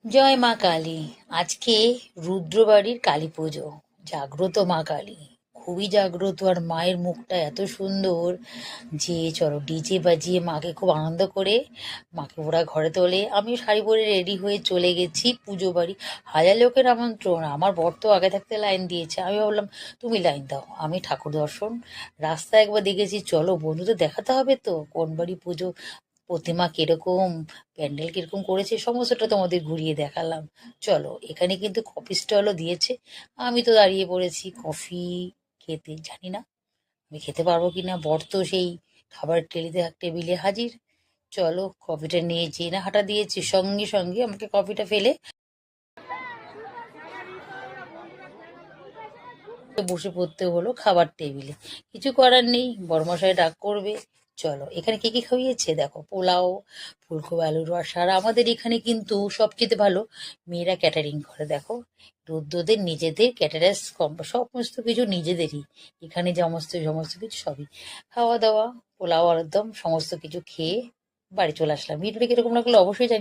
জয় মা কালী। আজকে রুদ্রবাড়ির কালী পুজো। জাগ্রত মা কালী, খুবই জাগ্রত। আর মায়ের মুখটা এত সুন্দর যে চলো ডিজে বাজিয়ে মাকে খুব আনন্দ করে মাকে ওরা ঘরে তোলে। আমি শাড়ি পরে রেডি হয়ে চলে গেছি পুজো বাড়ি। হাজার লোকের আমন্ত্রণ, আমার বর তো আগে থাকতে লাইন দিয়েছে। আমি ভাবলাম তুমি লাইন দাও, আমি ঠাকুর দর্শন রাস্তায় একবার দেখেছি, চলো বন্ধুদের দেখাতে হবে তো কোন বাড়ি পুজো, প্রতিমা কিরকম, প্যান্ডেল কিরকম করেছে, সমস্তটা তোমাদের ঘুরিয়ে দেখালাম। চলো, এখানে কিন্তু কফি স্টলও দিয়েছে। আমি তো দাঁড়িয়ে পড়েছি কফি খেতে, জানি না আমি খেতে পারবো কিনা। বর তো সেই খাবার টেবিলে হাজির। চলো, কফিটা নিয়ে যে না হাঁটা দিয়েছি, সঙ্গে সঙ্গে আমাকে কফিটা ফেলে বসে পড়তে হলো খাবার টেবিলে। কিছু করার নেই, বড়মশাই ডাক করবে। চলো, এখানে কি কি খাইয়েছে দেখো, পোলাও, ফুলকপি আলুর রসা। আর আমাদের এখানে কিন্তু সবচেয়ে ভালো মেয়েরা ক্যাটারিং করে দেখো। রুদ্রদের নিজেদের ক্যাটারার্স কম, সমস্ত কিছু নিজেদেরই। এখানে সমস্ত সমস্ত কিছু সবই খাওয়া দাওয়া, পোলাও আলুর দম সমস্ত কিছু খেয়ে বাড়ি চলে আসলাম। ভিডিওটা কিরকম লাগলো অবশ্যই জানি।